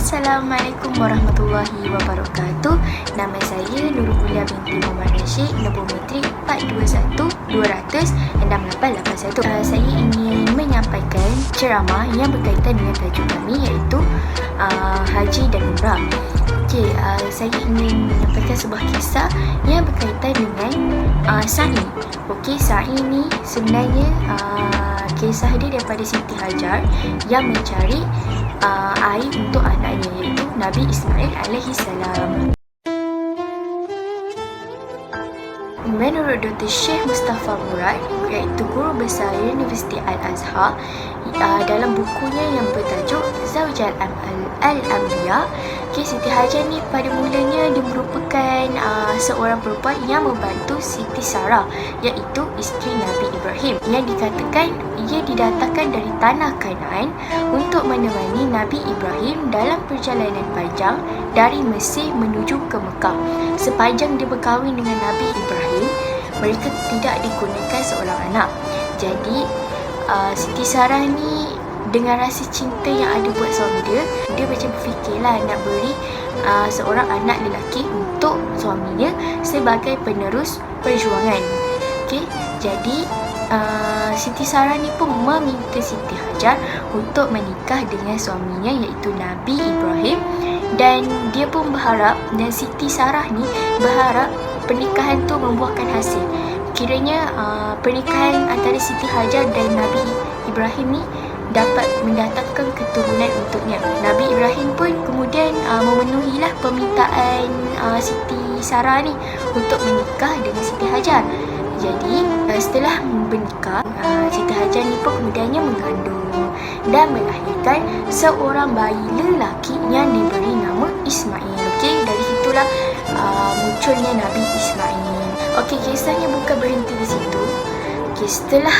Assalamualaikum warahmatullahi wabarakatuh. Nama saya Nurul Huda binti Muhammad Rashid, nombor metrik 4212006881. Saya ingin menyampaikan ceramah yang berkaitan dengan tajuk kami, iaitu Haji dan Umrah. Saya ingin menyampaikan sebuah kisah yang berkaitan dengan Sa'i. Sa'i ni sebenarnya kisah dia daripada Siti Hajar yang mencari air untuk anaknya, iaitu Nabi Ismail alaihissalam. Menurut Dr. Syekh Mustafa Murad, iaitu guru besar Universiti Al-Azhar, dalam bukunya yang bertajuk Zawjah Al-Anbiya, Siti Hajar ni pada mulanya dia merupakan seorang perempuan yang membantu Siti Sarah, iaitu isteri Nabi Ibrahim, yang dikatakan ia didatangkan dari tanah Kanaan untuk menemani Nabi Ibrahim dalam perjalanan panjang dari Mesir menuju ke Mekah. Sepanjang dia berkahwin dengan Nabi Ibrahim, mereka tidak dikurniakan seorang anak. Jadi Siti Sarah ni dengan rasa cinta yang ada buat suami dia macam berfikirlah nak beri seorang anak lelaki untuk suaminya sebagai penerus perjuangan. Jadi Siti Sarah ni pun meminta Siti Hajar untuk menikah dengan suaminya, iaitu Nabi Ibrahim, dan dia pun berharap, dan Siti Sarah ni berharap pernikahan tu membuahkan hasil. Kiranya pernikahan antara Siti Hajar dan Nabi Ibrahim ni dapat mendatangkan keturunan untuknya. Nabi Ibrahim pun kemudian memenuhilah permintaan Siti Sarah ni untuk menikah dengan Siti Hajar. Jadi setelah bernikah, Siti Hajar ni pun kemudiannya mengandung dan melahirkan seorang bayi lelaki yang diberi nama Ismail. Dari situlah munculnya Nabi Ismail. Kisahnya bukan berhenti di situ. Setelah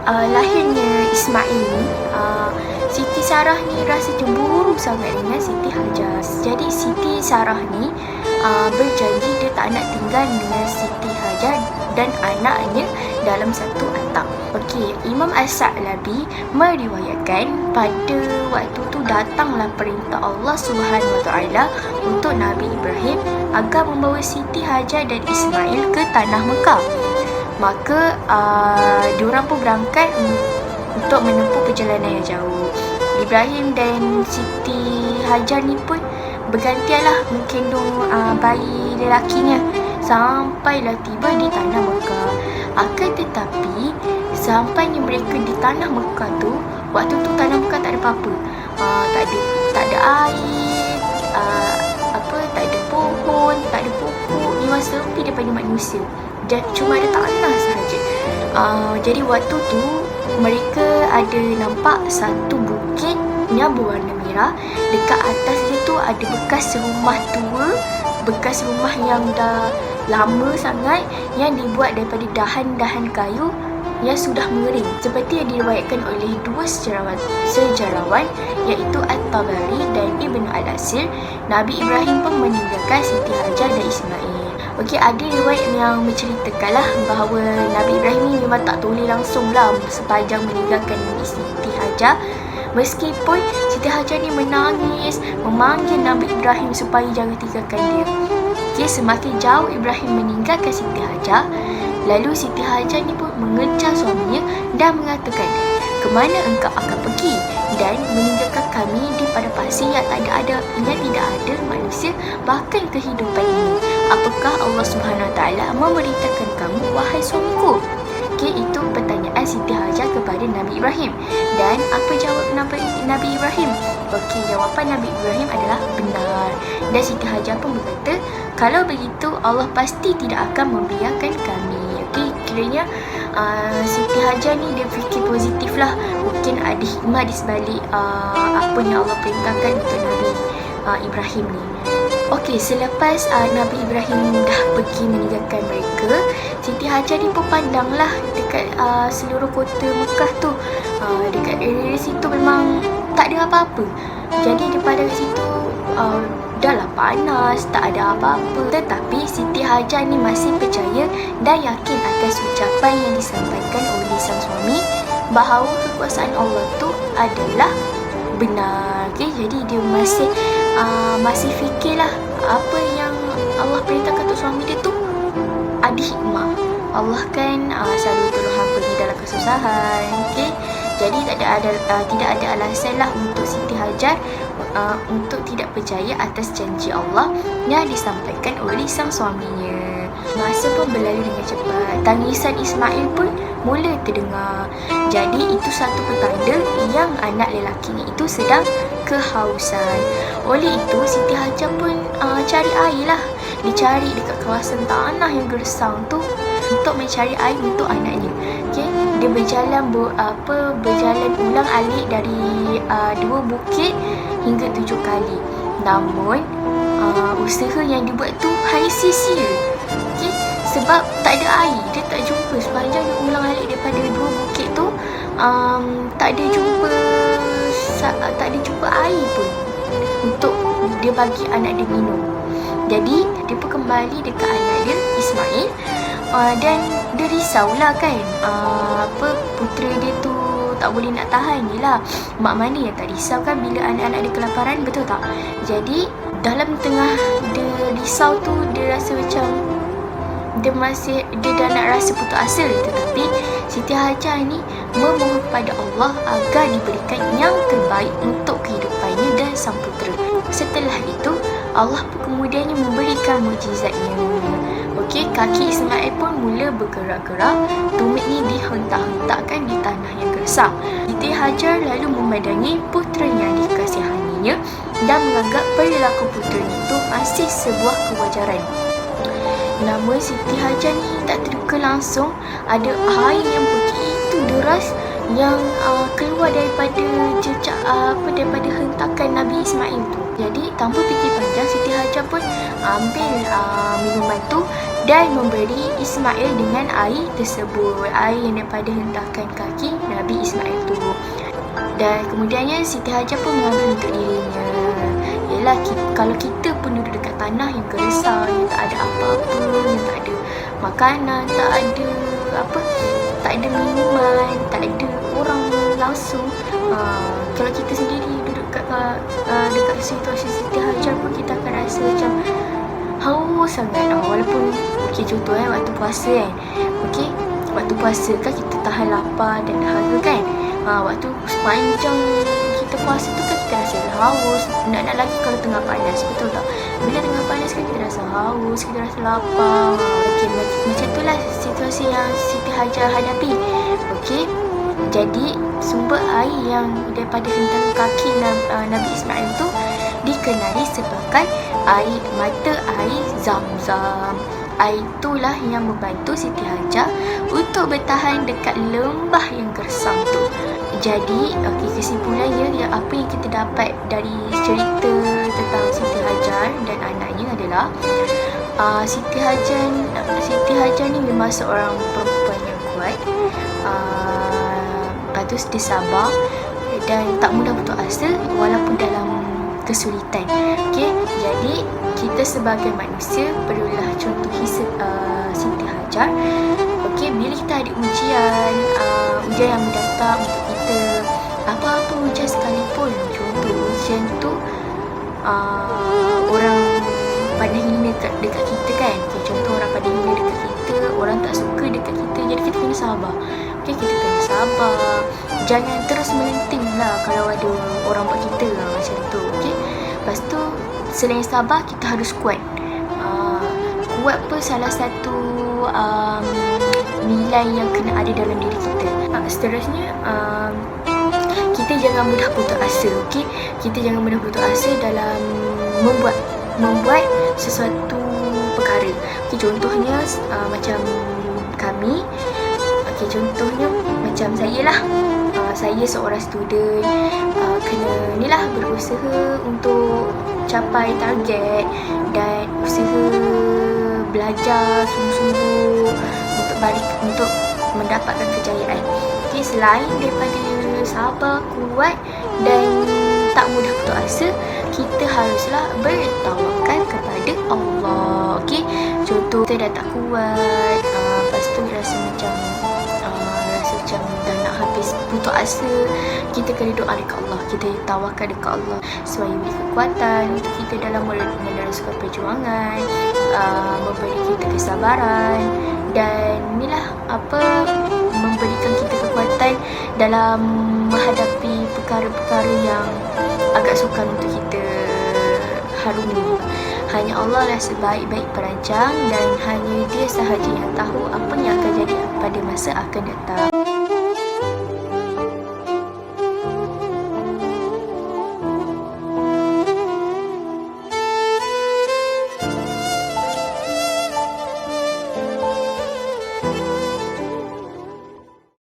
lahirnya Ismail ni, Siti Sarah ni rasa cemburu sangat dengan Siti Hajar. Jadi Siti Sarah ni berjanji dia tak nak tinggal dengan Siti Hajar dan anaknya dalam satu atap. Imam As-Sa'labi meriwayatkan pada waktu tu datanglah perintah Allah Subhanahu Wa Taala untuk Nabi Ibrahim agar membawa Siti Hajar dan Ismail ke tanah Mekah. Maka diorang pun berangkat untuk menempuh perjalanan yang jauh. Ibrahim dan Siti Hajar ni pun bergantianlah menggendong bayi lelakinya sampailah tiba di tanah Mekah. Akan tetapi sampainya mereka di tanah Mekah tu, waktu tu tanah Mekah tak ada apa-apa. Tak ada air, tak ada pohon, tak ada pokok. Memang sepi daripada manusia. Cuma ada tanah sahaja. Jadi waktu tu mereka ada nampak satu bukit yang berwarna merah. Dekat atas dia tu ada bekas rumah tua, bekas rumah yang dah lama sangat, yang dibuat daripada dahan-dahan kayu yang sudah mengering, seperti yang diriwayatkan oleh dua sejarawan iaitu At-Tabari dan Ibn Al-Asir. Nabi Ibrahim pun meninggalkan Siti Hajar dan Ismail. Ada riwayat yang menceritakanlah bahawa Nabi Ibrahim ni memang tak toleh langsung lah sepanjang meninggalkan Siti Hajar. Meskipun Siti Hajar ni menangis, memanggil Nabi Ibrahim supaya jangan tinggalkan dia. Semakin jauh Ibrahim meninggalkan Siti Hajar, lalu Siti Hajar ni pun mengejar suaminya dan mengatakan, "Kemana engkau akan pergi dan meninggalkan kami di pada pasir yang tidak ada manusia bahkan kehidupan ini? Apakah Allah Subhanahu Wa Taala memerintahkan kamu, wahai suamiku?" Itu pertanyaan Siti Hajar kepada Nabi Ibrahim. Dan apa jawab Nabi Ibrahim? Jawapan Nabi Ibrahim adalah benar. Dan Siti Hajar pun berkata, "Kalau begitu Allah pasti tidak akan membiarkan kami." Kiranya Siti Hajar ni dia fikir positif lah. Mungkin ada hikmah di sebalik apa yang Allah perintahkan untuk Nabi Ibrahim ni. Selepas Nabi Ibrahim dah pergi meninggalkan mereka, Siti Hajar ni pun pandanglah dekat seluruh kota Mekah tu. Dekat area situ memang tak ada apa-apa. Jadi daripada situ dahlah panas, tak ada apa-apa. Tetapi Siti Hajar ni masih percaya dan yakin atas ucapan yang disampaikan oleh sang suami bahawa kekuasaan Allah tu adalah benar. Jadi dia masih masih fikirlah apa yang Allah perintahkan untuk suami dia tu ada hikmah. Allah kan selalu tolong hamba-Nya dalam kesusahan, okey. Jadi tidak ada alasan lah untuk Siti Hajar untuk tidak percaya atas janji Allah yang disampaikan oleh sang suaminya. Masa pun berlalu dengan cepat. Tangisan Ismail pun mula terdengar. Jadi itu satu petanda yang anak lelakinya itu sedang kehausan. Oleh itu Siti Hajar pun cari air lah. Dicari dekat kawasan tanah yang gersang tu untuk mencari air untuk anaknya. Okay? Dia berjalan ulang-alik dari 2 bukit hingga 7 kali. Namun usaha yang dibuat tu hanya sia-sia. Okay? Sebab tak ada air. Dia tak jumpa sepanjang dia ulang-alik daripada 2 bukit tu, tak ada jumpa air pun untuk dia bagi anak dia minum. Jadi dia pun kembali dekat anak dia Ismail, dan dia risaulah kan, putera dia tu tak boleh nak tahan. Yelah, mak mana yang tak risau kan bila anak-anak dia kelaparan, betul tak? Jadi dalam tengah dia risau tu, dia rasa macam dia dah nak rasa putus asa. Tetapi Siti Hajar ni memohon kepada Allah agar diberikan yang terbaik untuk kehidupannya dan sang putera. Setelah itu Allah pun kemudiannya memberikan mukjizatnya. Okey, kaki Ismail pun mula bergerak-gerak. Tumit ni dihentak-hentakkan di tanah yang gersang. Siti Hajar lalu memandangi puteranya dikasihaninya dan menganggap perilaku puteranya itu masih sebuah kewajaran. Namun Siti Hajar ni tak terduga langsung ada air yang begitu deras yang keluar daripada jejak daripada hentakan Nabi Ismail tu. Jadi tanpa fikir panjang, Siti Hajar pun ambil minuman tu dan memberi Ismail dengan air tersebut, air yang daripada hentakan kaki Nabi Ismail tu. Dan kemudiannya Siti Hajar pun mengambil untuk dirinya. Yelah, kalau kita pun duduk dekat tanah yang gersang, yang tak ada apa-apa, yang tak ada makanan, tak ada minuman, tak ada orang langsung, kalau kita sendiri duduk dekat situasi Siti Hajar pun kita akan rasa macam haus sangat. Walaupun contoh waktu puasa kan, waktu puasa kan kita tahan lapar dan dahaga kan. Waktu sepanjang kita puasa tu kan kita rasa haus, nak lagi kalau tengah panas, betul tak? Bila tengah panas kan kita rasa haus, kita rasa lapar. Macam itulah situasi yang Siti Hajar hadapi. Jadi sumber air yang daripada hentakan kaki Nabi Ismail tu dikenali sebagai mata air Zam-Zam. Air itulah yang membantu Siti Hajar untuk bertahan dekat lembah yang gersang tu. Jadi kesimpulannya, apa yang kita dapat dari cerita tentang Siti Hajar dan anaknya adalah Siti Hajar ni memang seorang perempuan yang kuat. Lepas tu dia sabar dan tak mudah putus asa walaupun dalam kesulitan. Jadi kita sebagai manusia perlulah contohi Siti Hajar. Bila kita ada ujian yang mendatang untuk kita, apa-apa ujian sekalipun, contoh ujian tu orang pandang hina dekat kita kan. Contoh orang pandang hina dekat kita, orang tak suka dekat kita, jadi kita kena sabar. Kita kena sabar, jangan terus melenting lah kalau ada orang buat kita macam tu. Lepas tu selain sabar, kita harus kuat. Kuat pun salah satu nilai yang kena ada dalam diri kita. Seterusnya, kita jangan mudah putus asa. Kita jangan mudah putus asa dalam membuat sesuatu perkara. Contohnya macam kami. Contohnya macam saya lah. Saya seorang student, kena berusaha untuk capai target dan usaha belajar sungguh-sungguh untuk mendapatkan kejayaan. Selain daripada sabar, kuat dan tak mudah putus asa, kita haruslah bertawakal kepada Allah. Contoh kita dah tak kuat, lepas tu rasa macam dah nak habis putus asa, kita kena doa dekat Allah, kita tawakal dekat Allah supaya beri kekuatan untuk kita dalam meneruskan perjuangan, memberi kita kesabaran, dan inilah memberikan kita kekuatan dalam menghadapi perkara-perkara yang agak sukar untuk kita harungi. Hanya Allah lah sebaik-baik perancang, dan hanya Dia sahaja yang tahu apa yang akan jadi pada masa akan datang.